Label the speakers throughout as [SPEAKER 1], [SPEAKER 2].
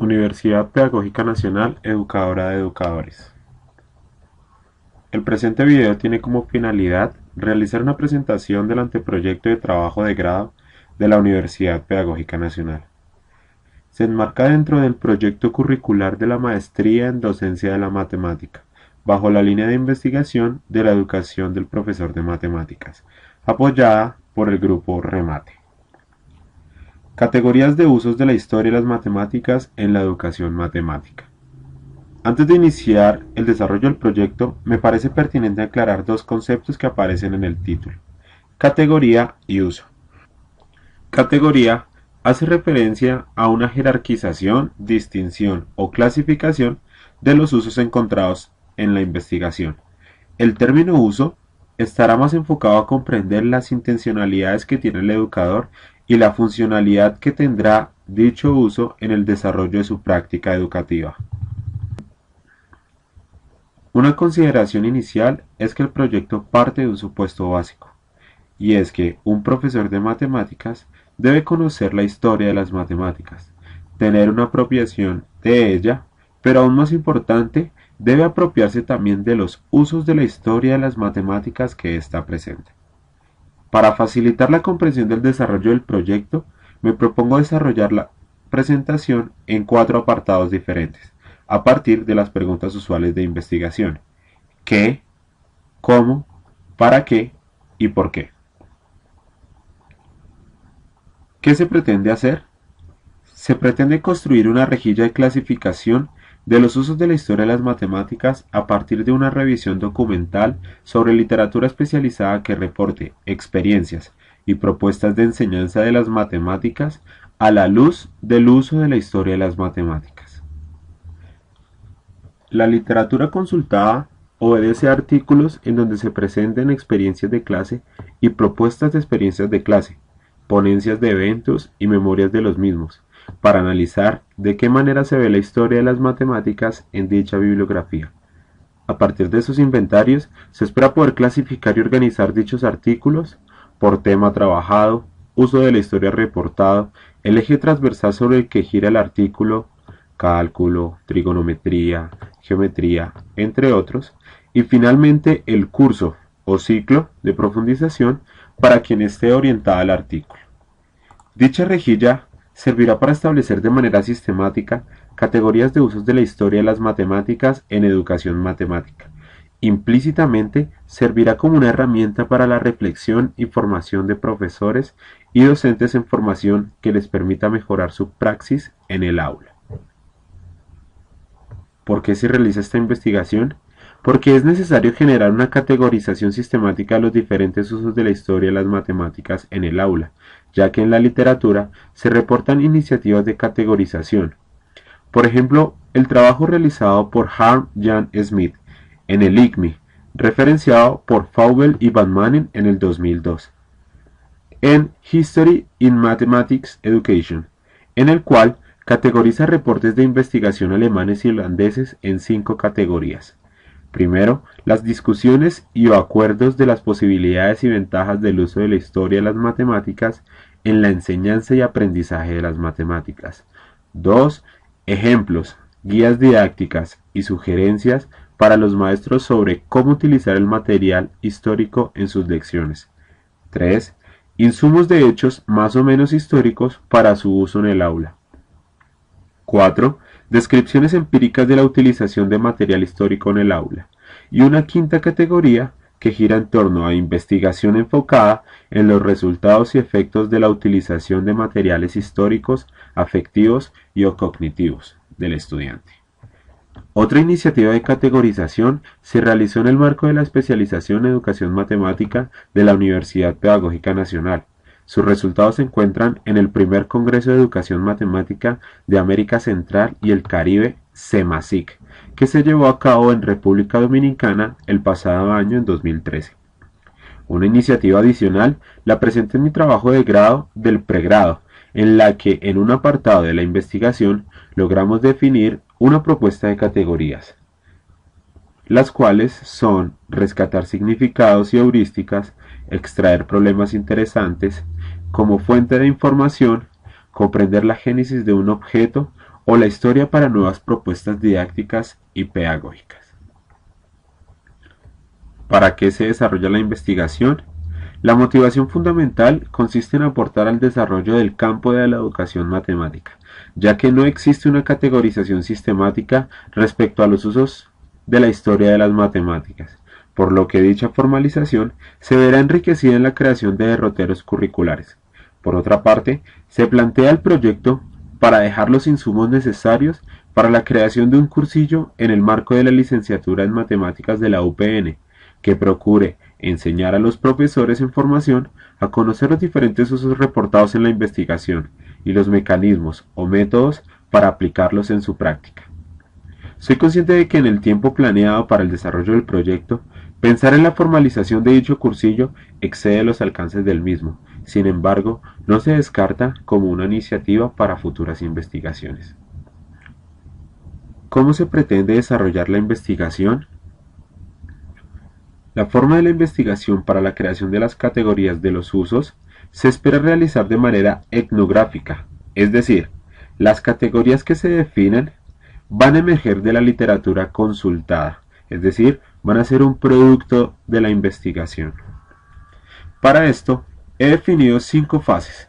[SPEAKER 1] Universidad Pedagógica Nacional, educadora de educadores. El presente video tiene como finalidad realizar una presentación del anteproyecto de trabajo de grado de la Universidad Pedagógica Nacional. Se enmarca dentro del proyecto curricular de la Maestría en Docencia de la Matemática, bajo la línea de investigación de la educación del profesor de matemáticas, apoyada por el grupo Remate. Categorías de usos de la historia y las matemáticas en la educación matemática. Antes de iniciar el desarrollo del proyecto, me parece pertinente aclarar dos conceptos que aparecen en el título: categoría y uso. Categoría hace referencia a una jerarquización, distinción o clasificación de los usos encontrados en la investigación. El término uso estará más enfocado a comprender las intencionalidades que tiene el educador y la funcionalidad que tendrá dicho uso en el desarrollo de su práctica educativa. Una consideración inicial es que el proyecto parte de un supuesto básico, y es que un profesor de matemáticas debe conocer la historia de las matemáticas, tener una apropiación de ella, pero aún más importante, debe apropiarse también de los usos de la historia de las matemáticas que está presente. Para facilitar la comprensión del desarrollo del proyecto, me propongo desarrollar la presentación en 4 apartados diferentes, a partir de las preguntas usuales de investigación: ¿qué?, ¿cómo?, ¿para qué? Y ¿por qué? ¿Qué se pretende hacer? Se pretende construir una rejilla de clasificación de los usos de la historia de las matemáticas a partir de una revisión documental sobre literatura especializada que reporte experiencias y propuestas de enseñanza de las matemáticas a la luz del uso de la historia de las matemáticas. La literatura consultada obedece a artículos en donde se presenten experiencias de clase y propuestas de experiencias de clase, ponencias de eventos y memorias de los mismos, para analizar de qué manera se ve la historia de las matemáticas en dicha bibliografía. A partir de esos inventarios, se espera poder clasificar y organizar dichos artículos por tema trabajado, uso de la historia reportado, el eje transversal sobre el que gira el artículo, cálculo, trigonometría, geometría, entre otros, y finalmente el curso o ciclo de profundización para quien esté orientada al artículo. Dicha rejilla servirá para establecer de manera sistemática categorías de usos de la historia de las matemáticas en educación matemática. Implícitamente servirá como una herramienta para la reflexión y formación de profesores y docentes en formación que les permita mejorar su praxis en el aula. ¿Por qué se realiza esta investigación? Porque es necesario generar una categorización sistemática de los diferentes usos de la historia de las matemáticas en el aula, ya que en la literatura se reportan iniciativas de categorización. Por ejemplo, el trabajo realizado por Harm Jan Smith en el ICMI, referenciado por Faubel y Van Manen en el 2002, en History in Mathematics Education, en el cual categoriza reportes de investigación alemanes y holandeses en 5 categorías. Primero, las discusiones y o acuerdos de las posibilidades y ventajas del uso de la historia de las matemáticas en la enseñanza y aprendizaje de las matemáticas. 2. Ejemplos, guías didácticas y sugerencias para los maestros sobre cómo utilizar el material histórico en sus lecciones. 3. Insumos de hechos más o menos históricos para su uso en el aula. 4. Descripciones empíricas de la utilización de material histórico en el aula. Y una quinta categoría que gira en torno a investigación enfocada en los resultados y efectos de la utilización de materiales históricos, afectivos y o cognitivos del estudiante. Otra iniciativa de categorización se realizó en el marco de la especialización en educación matemática de la Universidad Pedagógica Nacional. Sus resultados se encuentran en el primer Congreso de Educación Matemática de América Central y el Caribe, CEMACIC, que se llevó a cabo en República Dominicana el pasado año en 2013. Una iniciativa adicional la presenté en mi trabajo de grado del pregrado, en la que en un apartado de la investigación logramos definir una propuesta de categorías, las cuales son rescatar significados y heurísticas, extraer problemas interesantes, como fuente de información, comprender la génesis de un objeto o la historia para nuevas propuestas didácticas y pedagógicas. ¿Para qué se desarrolla la investigación? La motivación fundamental consiste en aportar al desarrollo del campo de la educación matemática, ya que no existe una categorización sistemática respecto a los usos de la historia de las matemáticas, por lo que dicha formalización se verá enriquecida en la creación de derroteros curriculares. Por otra parte, se plantea el proyecto para dejar los insumos necesarios para la creación de un cursillo en el marco de la licenciatura en matemáticas de la UPN, que procure enseñar a los profesores en formación a conocer los diferentes usos reportados en la investigación y los mecanismos o métodos para aplicarlos en su práctica. Soy consciente de que en el tiempo planeado para el desarrollo del proyecto, pensar en la formalización de dicho cursillo excede los alcances del mismo. Sin embargo, no se descarta como una iniciativa para futuras investigaciones. ¿Cómo se pretende desarrollar la investigación? La forma de la investigación para la creación de las categorías de los usos se espera realizar de manera etnográfica, es decir, las categorías que se definan van a emerger de la literatura consultada, es decir, van a ser un producto de la investigación. Para esto, he definido 5 fases.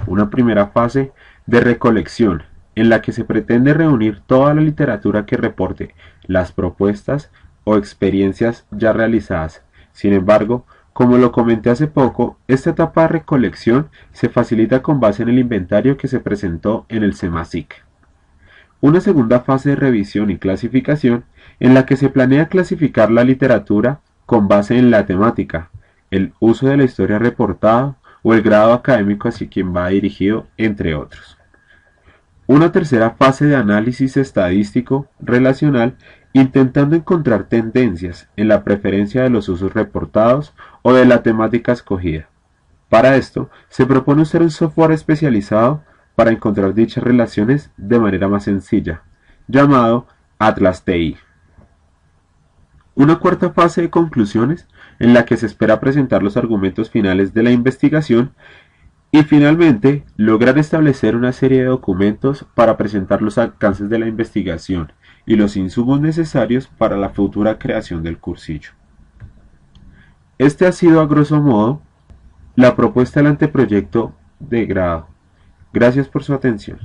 [SPEAKER 1] Una primera fase de recolección, en la que se pretende reunir toda la literatura que reporte las propuestas o experiencias ya realizadas. Sin embargo, como lo comenté hace poco, esta etapa de recolección se facilita con base en el inventario que se presentó en el SEMASIC. Una segunda fase de revisión y clasificación, en la que se planea clasificar la literatura con base en la temática, el uso de la historia reportada o el grado académico hacia quien va dirigido, entre otros. Una tercera fase de análisis estadístico relacional, intentando encontrar tendencias en la preferencia de los usos reportados o de la temática escogida. Para esto, se propone usar un software especializado para encontrar dichas relaciones de manera más sencilla, llamado Atlas TI. Una cuarta fase de conclusiones, en la que se espera presentar los argumentos finales de la investigación y finalmente lograr establecer una serie de documentos para presentar los alcances de la investigación y los insumos necesarios para la futura creación del cursillo. Este ha sido a grosso modo la propuesta del anteproyecto de grado. Gracias por su atención.